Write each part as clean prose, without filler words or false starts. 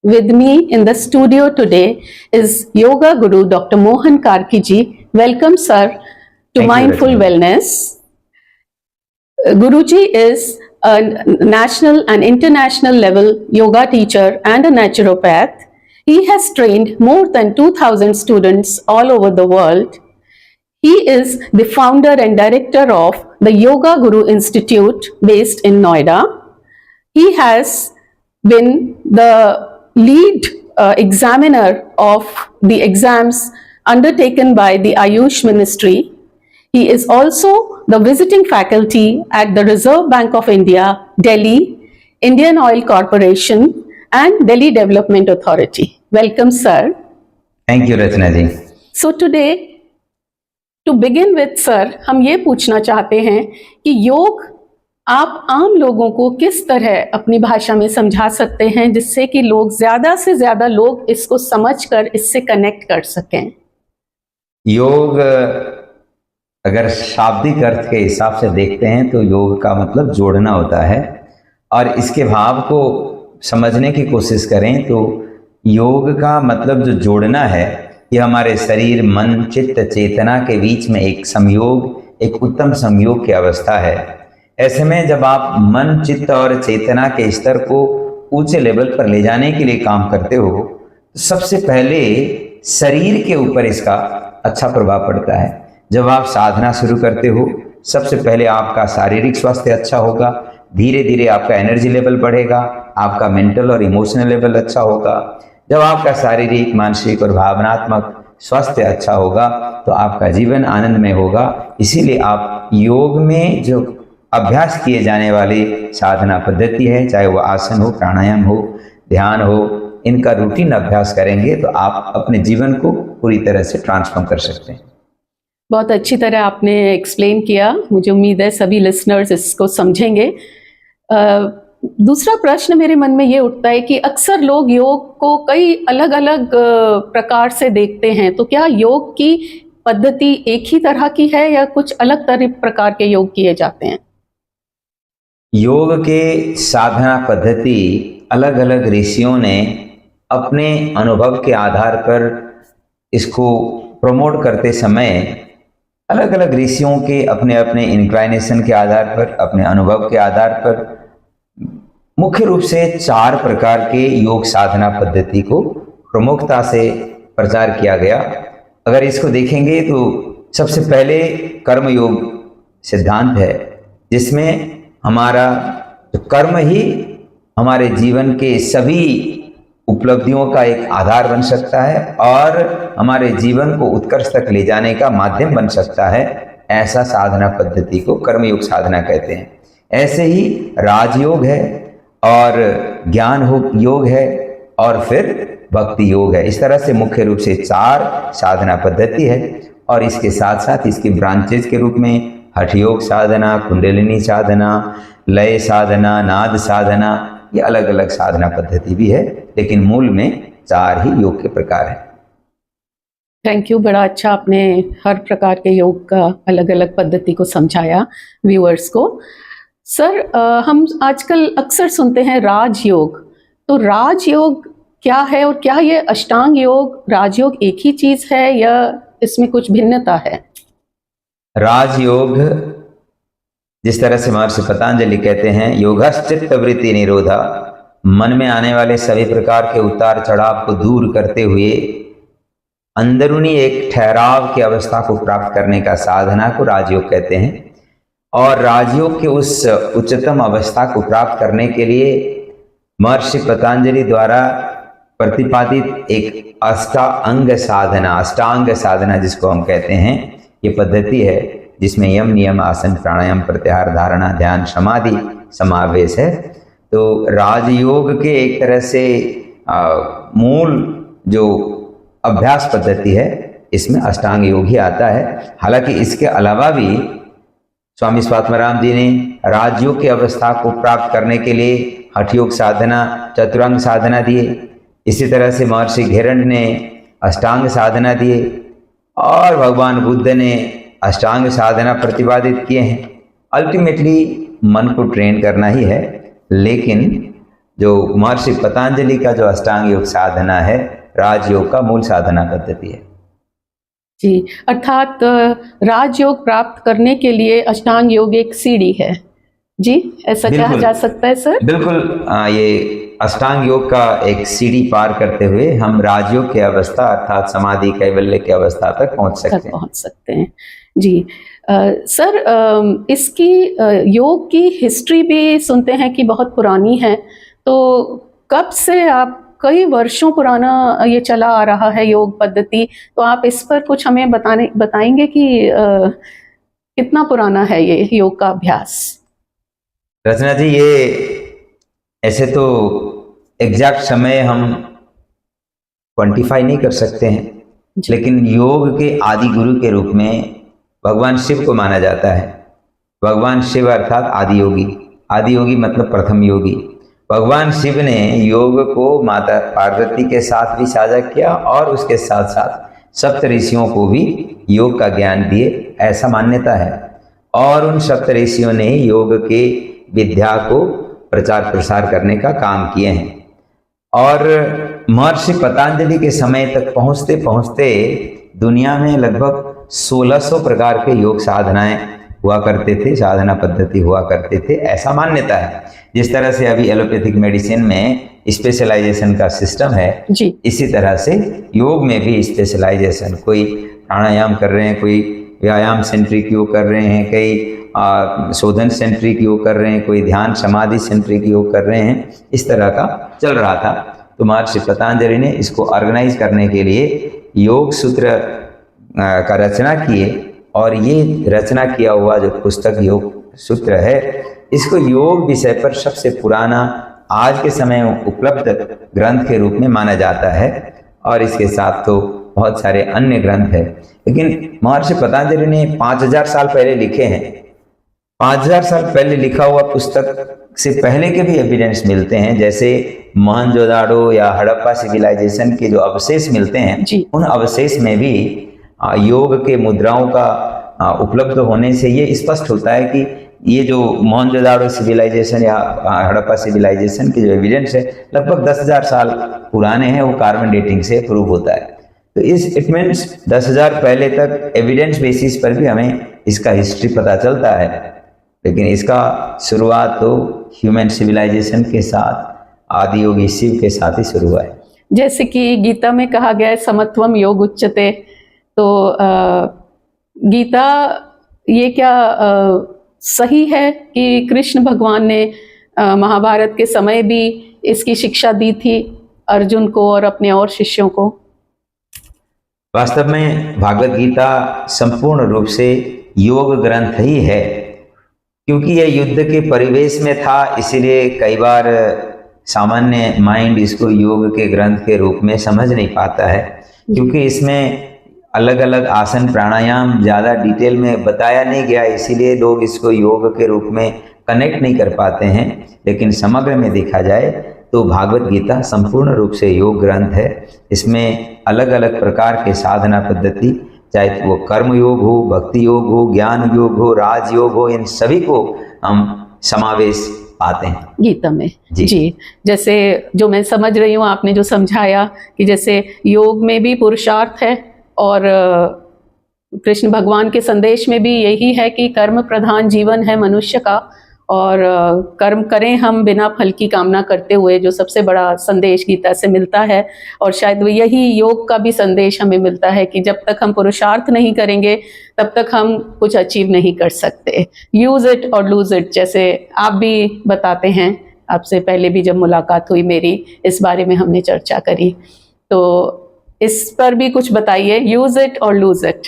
with me in the studio today is Yoga Guru Dr. Mohan Karkiji. Welcome, sir, to Mindful Wellness. Guruji is a national and international level yoga teacher and a naturopath. He has trained more than 2,000 students all over the world. He is the founder and director of the Yoga Guru Institute based in Noida. He has been the lead examiner of the exams undertaken by the Ayush Ministry. He is also the visiting faculty at the Reserve Bank of India, Delhi, Indian Oil Corporation, and Delhi Development Authority. Welcome, sir. Thank you, Rachna ji. So today, to begin with, sir, हम ये पूछना चाहते हैं कि योग आप आम लोगों को किस तरह अपनी भाषा में समझा सकते हैं जिससे कि लोग ज्यादा से ज्यादा लोग इसको समझकर इससे कनेक्ट कर सकें। योग अगर शाब्दिक अर्थ के हिसाब से देखते हैं तो योग का मतलब जोड़ना होता है, और इसके भाव को समझने की कोशिश करें तो योग का मतलब जो जोड़ना है, ये हमारे शरीर, मन, चित्त, चेतना के बीच में एक संयोग, एक उत्तम संयोग की अवस्था है। ऐसे में जब आप मन, चित्त और चेतना के स्तर को ऊंचे लेवल पर ले जाने के लिए काम करते हो तो सबसे पहले शरीर के ऊपर इसका अच्छा प्रभाव पड़ता है। जब आप साधना शुरू करते हो सबसे पहले आपका शारीरिक स्वास्थ्य अच्छा होगा, धीरे धीरे आपका एनर्जी लेवल बढ़ेगा, आपका मेंटल और इमोशनल लेवल अच्छा होगा। जब आपका शारीरिक, मानसिक और भावनात्मक स्वास्थ्य अच्छा होगा तो आपका जीवन आनंदमय होगा। इसीलिए आप योग में जो अभ्यास किए जाने वाली साधना पद्धति है, चाहे वो आसन हो, प्राणायाम हो, ध्यान हो, इनका रूटीन अभ्यास करेंगे तो आप अपने जीवन को पूरी तरह से ट्रांसफॉर्म कर सकते हैं। बहुत अच्छी तरह आपने एक्सप्लेन किया, मुझे उम्मीद है सभी लिसनर्स इसको समझेंगे। दूसरा प्रश्न मेरे मन में ये उठता है कि अक्सर लोग योग को कई अलग अलग प्रकार से देखते हैं, तो क्या योग की पद्धति एक ही तरह की है या कुछ अलग तरह प्रकार के योग किए जाते हैं? योग के साधना पद्धति अलग अलग ऋषियों ने अपने अनुभव के आधार पर इसको प्रमोट करते समय अलग अलग ऋषियों के अपने अपने इंक्लाइनेशन के आधार पर, अपने अनुभव के आधार पर मुख्य रूप से 4 प्रकार के योग साधना पद्धति को प्रमुखता से प्रचार किया गया। अगर इसको देखेंगे तो सबसे पहले कर्म योग सिद्धांत है, जिसमें हमारा तो कर्म ही हमारे जीवन के सभी उपलब्धियों का एक आधार बन सकता है और हमारे जीवन को उत्कर्ष तक ले जाने का माध्यम बन सकता है। ऐसा साधना पद्धति को कर्मयोग साधना कहते हैं। ऐसे ही राजयोग है और ज्ञान योग है और फिर भक्ति योग है। इस तरह से मुख्य रूप से 4 साधना पद्धति है, और इसके साथ साथ इसकी ब्रांचेज के रूप में हठ योग साधना, कुंडलिनी साधना, लय साधना, नाद साधना, ये अलग अलग साधना पद्धति भी है, लेकिन मूल में 4 ही योग के प्रकार हैं। थैंक यू, बड़ा अच्छा आपने हर प्रकार के योग का अलग अलग पद्धति को समझाया व्यूअर्स को। सर, हम आजकल अक्सर सुनते हैं राजयोग, तो राजयोग क्या है और क्या ये अष्टांग योग, राजयोग एक ही चीज है या इसमें कुछ भिन्नता है? राजयोग, जिस तरह से महर्षि पतंजलि कहते हैं, योगश्चित्त वृत्ति निरोधा, मन में आने वाले सभी प्रकार के उतार चढ़ाव को दूर करते हुए अंदरूनी एक ठहराव की अवस्था को प्राप्त करने का साधना को राजयोग कहते हैं। और राजयोग के उस उच्चतम अवस्था को प्राप्त करने के लिए महर्षि पतंजलि द्वारा प्रतिपादित एक अष्टांग साधना जिसको हम कहते हैं, ये पद्धति है जिसमें यम, नियम, आसन, प्राणायाम, प्रत्याहार, धारणा, ध्यान, समाधि समावेश है। तो राजयोग के एक तरह से मूल जो अभ्यास पद्धति है, इसमें अष्टांग योग ही आता है। हालांकि इसके अलावा भी स्वामी स्वात्माराम जी ने राजयोग की अवस्था को प्राप्त करने के लिए हठ योग साधना, चतुरंग साधना दिए। इसी तरह से महर्षि घेरंड ने अष्टांग साधना दिए और भगवान बुद्ध ने अष्टांग साधना प्रतिपादित किए हैं। अल्टीमेटली मन को ट्रेन करना ही है, लेकिन जो महर्षि पतंजलि का जो अष्टांग योग साधना है, राजयोग का मूल साधना पद्धति है। जी, अर्थात राजयोग प्राप्त करने के लिए अष्टांग योग एक सीढ़ी है। जी, ऐसा कहा बिल्कुल। जा सकता है सर? बिल्कुल, ये अष्टांग योग का एक सीढ़ी पार करते हुए हम राजयोग की अवस्था अर्थात समाधि कैवल्य की अवस्था तक पहुंच सकते हैं। पहुंच सकते हैं। जी, सर, इसकी योग की हिस्ट्री भी सुनते हैं कि बहुत पुरानी है, तो कब से आप कई वर्षों पुराना ये चला आ रहा है योग पद्धति, तो आप इस पर कुछ हमें बताएंगे कि कितना पुराना है ये योग का अभ्यास? रचना जी, ये ऐसे तो एग्जैक्ट समय हम क्वांटिफाई नहीं कर सकते हैं, लेकिन योग के आदि गुरु के रूप में भगवान शिव को माना जाता है। भगवान शिव अर्थात आदि योगी, आदि योगी मतलब प्रथम योगी। भगवान शिव ने योग को माता पार्वती के साथ भी साझा किया और उसके साथ साथ सप्त ऋषियों को भी योग का ज्ञान दिए, ऐसा मान्यता है। और उन सप्त ऋषियों ने योग के विद्या को प्रचार प्रसार करने का काम किए हैं। और महर्षि पतंजलि के समय तक पहुँचते पहुँचते दुनिया में लगभग 1600 प्रकार के योग साधनाएं हुआ करते थे, साधना पद्धति हुआ करते थे, ऐसा मान्यता है। जिस तरह से अभी एलोपैथिक मेडिसिन में स्पेशलाइजेशन का सिस्टम है जी, इसी तरह से योग में भी स्पेशलाइजेशन, कोई प्राणायाम कर रहे हैं, कोई व्यायाम सेंट्रिक योग कर रहे हैं, कई शोधन सेंट्रिक योग कर रहे हैं, कोई ध्यान समाधि सेंट्रिक योग कर रहे हैं, इस तरह का चल रहा था। तो महर्षि पतंजलि ने इसको ऑर्गेनाइज करने के लिए योग सूत्र का रचना किए, और ये रचना किया हुआ जो पुस्तक योग सूत्र है, इसको योग विषय पर सबसे पुराना आज के समय में उपलब्ध ग्रंथ के रूप में माना जाता है। और इसके साथ तो बहुत सारे अन्य ग्रंथ हैं, लेकिन महर्षि पतंजलि ने 5000 साल पहले लिखे हैं। 5000 साल पहले लिखा हुआ पुस्तक से पहले के भी एविडेंस मिलते हैं, जैसे मोहनजोदाड़ो या हड़प्पा सिविलाइजेशन के जो अवशेष मिलते हैं, उन अवशेष में भी योग के मुद्राओं का उपलब्ध होने से ये स्पष्ट होता है कि ये जो मोहनजोदाड़ो सिविलाइजेशन या हड़प्पा सिविलाइजेशन के जो एविडेंस है लगभग 10,000 साल पुराने हैं, वो कार्बन डेटिंग से प्रूव होता है। तो इट मीन्स 10,000 पहले तक एविडेंस बेसिस पर भी हमें इसका हिस्ट्री पता चलता है, लेकिन इसका शुरुआत तो ह्यूमन सिविलाइजेशन के साथ, आदि योगी शिव के साथ ही शुरू हुआ है। जैसे कि गीता में कहा गया है समत्वम योग उच्यते, तो गीता ये क्या सही है कि कृष्ण भगवान ने महाभारत के समय भी इसकी शिक्षा दी थी अर्जुन को और अपने और शिष्यों को? वास्तव में भागवत गीता संपूर्ण रूप से योग ग्रंथ ही है, क्योंकि यह युद्ध के परिवेश में था, इसीलिए कई बार सामान्य माइंड इसको योग के ग्रंथ के रूप में समझ नहीं पाता है, क्योंकि इसमें अलग अलग आसन प्राणायाम ज़्यादा डिटेल में बताया नहीं गया, इसीलिए लोग इसको योग के रूप में कनेक्ट नहीं कर पाते हैं। लेकिन समग्र में देखा जाए तो भागवत गीता संपूर्ण रूप से योग ग्रंथ है। इसमें अलग अलग प्रकार के साधना पद्धति, चाहे वो कर्म योग हो, भक्ति योग हो, ज्ञान योग हो, राज योग हो, इन सभी को हम समावेश पाते हैं गीता में। जी। जैसे जो मैं समझ रही हूँ, आपने जो समझाया कि जैसे योग में भी पुरुषार्थ है, और कृष्ण भगवान के संदेश में भी यही है कि कर्म प्रधान जीवन है मनुष्य का, और कर्म करें हम बिना फल की कामना करते हुए, जो सबसे बड़ा संदेश गीता से मिलता है। और शायद यही योग का भी संदेश हमें मिलता है कि जब तक हम पुरुषार्थ नहीं करेंगे तब तक हम कुछ अचीव नहीं कर सकते। यूज इट और लूज इट, जैसे आप भी बताते हैं, आपसे पहले भी जब मुलाकात हुई मेरी, इस बारे में हमने चर्चा करी, तो इस पर भी कुछ बताइए। यूज इट और लूज इट,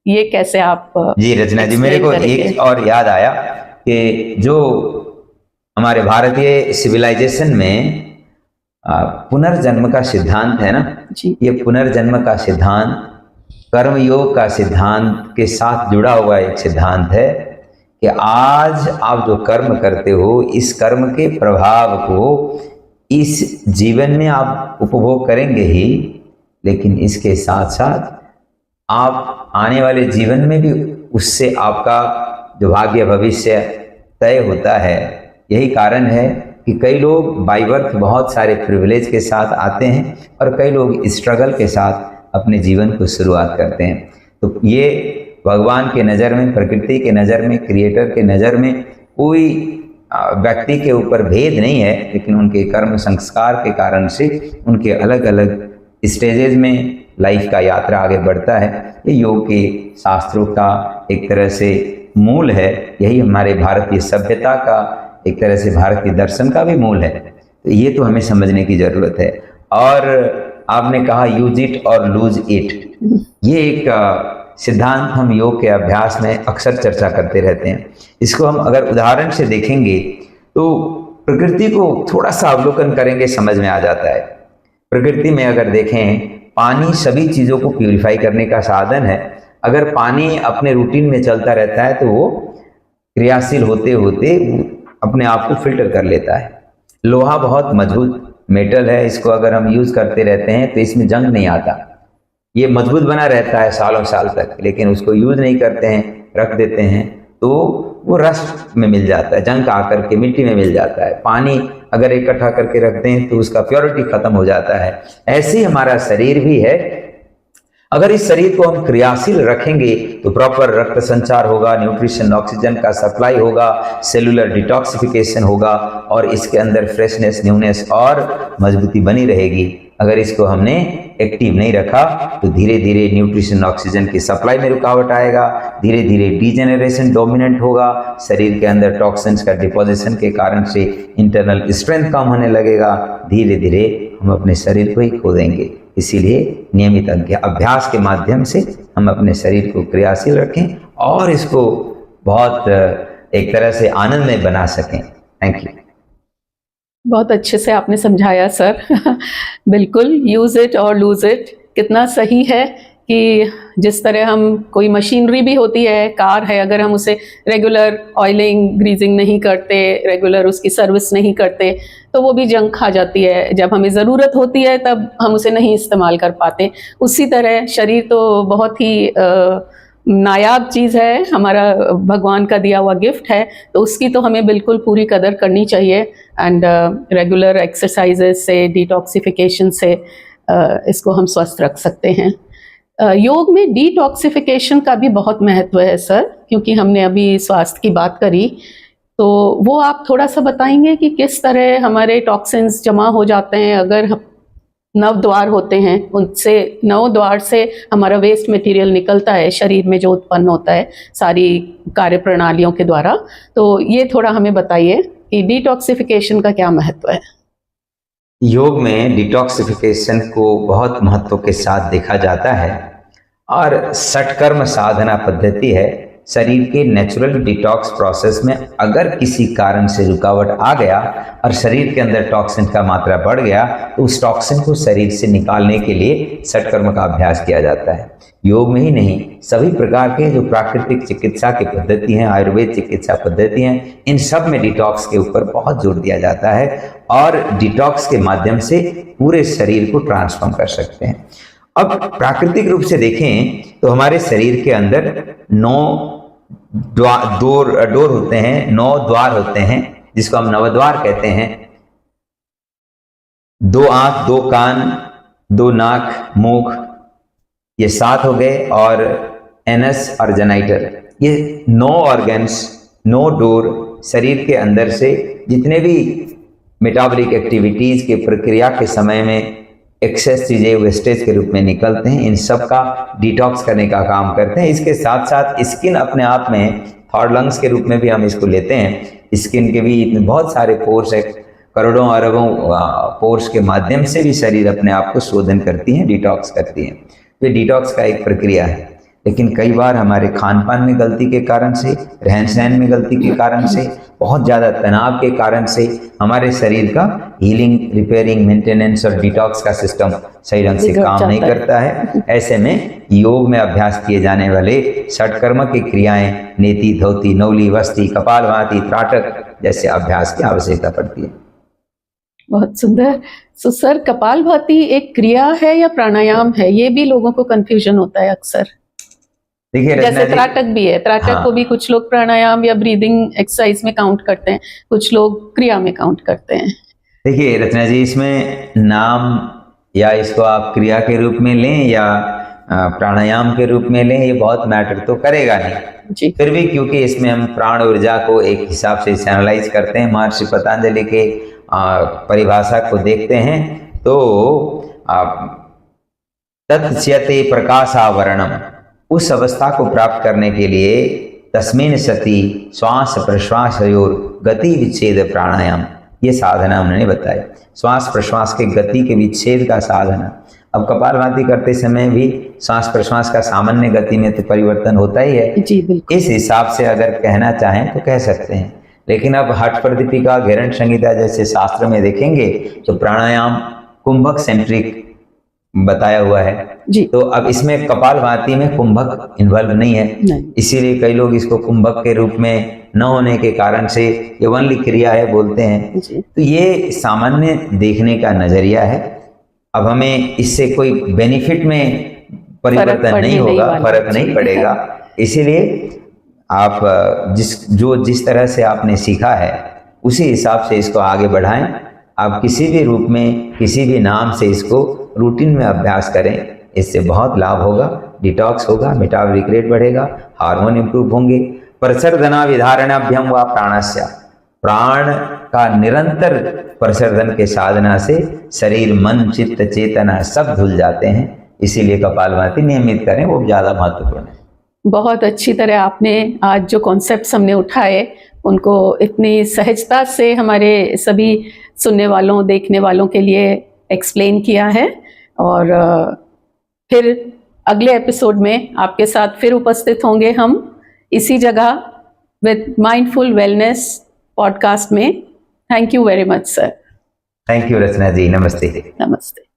ये कैसे आप? जी रचना जी, मेरे को एक और याद आया कि जो हमारे भारतीय सिविलाइजेशन में पुनर्जन्म का सिद्धांत है ना, ये पुनर्जन्म का सिद्धांत कर्मयोग का सिद्धांत के साथ जुड़ा हुआ एक सिद्धांत है कि आज आप जो कर्म करते हो, इस कर्म के प्रभाव को इस जीवन में आप उपभोग करेंगे ही, लेकिन इसके साथ साथ आप आने वाले जीवन में भी उससे आपका जो भाग्य भविष्य तय होता है। यही कारण है कि कई लोग बाय बर्थ बहुत सारे प्रिविलेज के साथ आते हैं और कई लोग स्ट्रगल के साथ अपने जीवन को शुरुआत करते हैं। तो ये भगवान के नज़र में, प्रकृति के नज़र में, क्रिएटर के नज़र में कोई व्यक्ति के ऊपर भेद नहीं है, लेकिन उनके कर्म संस्कार के कारण से उनके अलग अलग स्टेजेस में लाइफ का यात्रा आगे बढ़ता है। ये योग के शास्त्रों का एक तरह से मूल है, यही हमारे भारतीय सभ्यता का, एक तरह से भारतीय दर्शन का भी मूल है। तो ये तो हमें समझने की ज़रूरत है। और आपने कहा यूज इट और लूज इट, ये एक सिद्धांत हम योग के अभ्यास में अक्सर चर्चा करते रहते हैं। इसको हम अगर उदाहरण से देखेंगे तो प्रकृति को थोड़ा सा अवलोकन करेंगे, समझ में आ जाता है। प्रकृति में अगर देखें, पानी सभी चीज़ों को प्यूरिफाई करने का साधन है। अगर पानी अपने रूटीन में चलता रहता है तो वो क्रियाशील होते होते अपने आप को फिल्टर कर लेता है। लोहा बहुत मजबूत मेटल है, इसको अगर हम यूज़ करते रहते हैं तो इसमें जंग नहीं आता, ये मजबूत बना रहता है सालों साल तक। लेकिन उसको यूज़ नहीं करते हैं, रख देते हैं, तो वो रस्ट में मिल जाता है, जंग आकर के मिट्टी में मिल जाता है। पानी अगर इकट्ठा करके रखते हैं तो उसका प्योरिटी खत्म हो जाता है। ऐसे ही हमारा शरीर भी है। अगर इस शरीर को हम क्रियाशील रखेंगे तो प्रॉपर रक्त संचार होगा, न्यूट्रिशन, ऑक्सीजन का सप्लाई होगा, सेलुलर डिटॉक्सिफिकेशन होगा और इसके अंदर फ्रेशनेस, न्यूनेस और मजबूती बनी रहेगी। अगर इसको हमने एक्टिव नहीं रखा तो धीरे धीरे न्यूट्रिशन, ऑक्सीजन की सप्लाई में रुकावट आएगा, धीरे धीरे डीजेनरेशन डोमिनेंट होगा, शरीर के अंदर टॉक्सिन्स का डिपोजिशन के कारण से इंटरनल स्ट्रेंथ कम होने लगेगा, धीरे धीरे हम अपने शरीर को ही खो देंगे। इसीलिए नियमित अभ्यास के माध्यम से हम अपने शरीर को क्रियाशील रखें और इसको बहुत एक तरह से आनंदमय बना सकें। Thank you. बहुत अच्छे से आपने समझाया सर। बिल्कुल, यूज़ इट और लूज़ इट कितना सही है कि जिस तरह हम कोई मशीनरी भी होती है, कार है, अगर हम उसे रेगुलर ऑयलिंग, ग्रीजिंग नहीं करते, रेगुलर उसकी सर्विस नहीं करते तो वो भी जंग खा जाती है। जब हमें ज़रूरत होती है तब हम उसे नहीं इस्तेमाल कर पाते। उसी तरह शरीर तो बहुत ही नायाब चीज़ है, हमारा भगवान का दिया हुआ गिफ्ट है, तो उसकी तो हमें बिल्कुल पूरी कदर करनी चाहिए। एंड रेगुलर एक्सरसाइजेस से, डिटॉक्सिफिकेशन से इसको हम स्वस्थ रख सकते हैं। योग में डिटॉक्सिफिकेशन का भी बहुत महत्व है सर, क्योंकि हमने अभी स्वास्थ्य की बात करी, तो वो आप थोड़ा सा बताएंगे कि किस तरह हमारे टॉक्सिन्स जमा हो जाते हैं। अगर 9 द्वार होते हैं, उनसे 9 द्वार से हमारा वेस्ट मटेरियल निकलता है शरीर में, जो उत्पन्न होता है सारी कार्य प्रणालियों के द्वारा। तो ये थोड़ा हमें बताइए कि डिटॉक्सिफिकेशन का क्या महत्व है। योग में डिटॉक्सिफिकेशन को बहुत महत्व के साथ देखा जाता है और षटकर्म साधना पद्धति है। शरीर के नेचुरल डिटॉक्स प्रोसेस में अगर किसी कारण से रुकावट आ गया और शरीर के अंदर टॉक्सिन का मात्रा बढ़ गया तो उस टॉक्सिन को शरीर से निकालने के लिए षटकर्म का अभ्यास किया जाता है। योग में ही नहीं, सभी प्रकार के जो प्राकृतिक चिकित्सा की पद्धति हैं, आयुर्वेद चिकित्सा पद्धति हैं, इन सब में डिटॉक्स के ऊपर बहुत जोर दिया जाता है और डिटॉक्स के माध्यम से पूरे शरीर को ट्रांसफॉर्म कर सकते हैं। अब प्राकृतिक रूप से देखें तो हमारे शरीर के अंदर 9 डोर होते हैं, 9 द्वार होते हैं, जिसको हम नवद्वार कहते हैं। 2 आंख, 2 कान, 2 नाक, मुख, ये 7 हो गए, और एनस और जेनाइटल, ये 9 ऑर्गन्स, 9 डोर शरीर के अंदर से जितने भी मेटाबॉलिक एक्टिविटीज के प्रक्रिया के समय में एक्सेस चीज़ें वेस्टेज के रूप में निकलते हैं, इन सब का डिटॉक्स करने का काम करते हैं। इसके साथ साथ स्किन अपने आप में थर्ड लंग्स के रूप में भी हम इसको लेते हैं। स्किन के भी बहुत सारे पोर्स है, करोड़ों अरबों पोर्स के माध्यम से भी शरीर अपने आप को शोधन करती है, डिटॉक्स करती है। तो डिटॉक्स का एक प्रक्रिया है। लेकिन कई बार हमारे खान पान में गलती के कारण से, रहन सहन में गलती के कारण से, बहुत ज़्यादा तनाव के कारण से हमारे शरीर का हीलिंग, रिपेयरिंग, मेंटेनेंस और डिटॉक्स का सिस्टम सही ढंग से काम नहीं करता है। ऐसे में योग में अभ्यास किए जाने वाले षटकर्म की क्रियाएं, नेति, धौति, नौली, वस्ती, कपालभाति, त्राटक जैसे अभ्यास की आवश्यकता पड़ती है। बहुत सुंदर। सो सर, कपालभाति एक क्रिया है या प्राणायाम है? ये भी लोगों को कंफ्यूजन होता है अक्सर। देखिए रचना जैसे जी, त्राटक भी है, त्राटक हाँ। को भी कुछ लोग प्राणायाम या ब्रीदिंग एक्सरसाइज में काउंट करते हैं, कुछ लोग क्रिया में काउंट करते हैं। देखिए रचना जी, इसमें नाम या इसको आप क्रिया के रूप में लें या प्राणायाम के रूप में लें, ये बहुत मैटर तो करेगा नहीं। जी फिर भी क्योंकि इसमें हम प्राण ऊर्जा को एक हिसाब से एनालाइज करते हैं, महर्षि पतंजलि के परिभाषा को देखते हैं, तो तत्स्यते प्रकाशावरणम, उस अवस्था को प्राप्त करने के लिए तस्मिन् सति श्वास प्रश्वासयोर गति विच्छेद प्राणायाम, ये साधना उन्होंने बताई। श्वास प्रश्वास के गति के विच्छेद का साधना। अब कपालभाति करते समय भी श्वास प्रश्वास का सामान्य गति में तो परिवर्तन होता ही है, जी बिल्कुल। इस हिसाब से अगर कहना चाहें तो कह सकते हैं। लेकिन अब हठ प्रदीपिका, घेरंड संहिता जैसे शास्त्र में देखेंगे तो प्राणायाम कुंभक सेंट्रिक बताया हुआ है जी। तो अब इसमें कपालभाति में कुंभक इन्वॉल्व नहीं है, नहीं। इसीलिए कई लोग इसको कुंभक के रूप में न होने के कारण से ये वनली क्रिया है बोलते हैं। जी। तो ये सामान्य देखने का नजरिया है। अब हमें इससे कोई बेनिफिट में परिवर्तन नहीं होगा, फर्क नहीं पड़ेगा। इसीलिए आप जिस तरह से आपने सीखा है उसी हिसाब से इसको आगे बढ़ाएं। आप किसी भी रूप में, किसी भी नाम से इसको रूटीन में अभ्यास करें, इससे बहुत लाभ होगा। डिटॉक्स होगा, मेटाबॉलिक रेट बढ़ेगा, हार्मोन इंप्रूव होंगे। प्रसर्धना विधारणाभ्यम व प्राणस्य, प्राण का निरंतर प्रसर्धन के साधना से शरीर, मन, चित्त, चेतना सब धुल जाते हैं। इसीलिए कपालभाति नियमित करें, वो ज़्यादा महत्वपूर्ण है। बहुत अच्छी तरह आपने आज जो कॉन्सेप्ट्स हमने उठाए उनको इतनी सहजता से हमारे सभी सुनने वालों, देखने वालों के लिए एक्सप्लेन किया है। और फिर अगले एपिसोड में आपके साथ फिर उपस्थित होंगे हम इसी जगह विद माइंडफुल वेलनेस पॉडकास्ट में। Thank you very much sir. Thank you Rachna ji, नमस्ते। नमस्ते।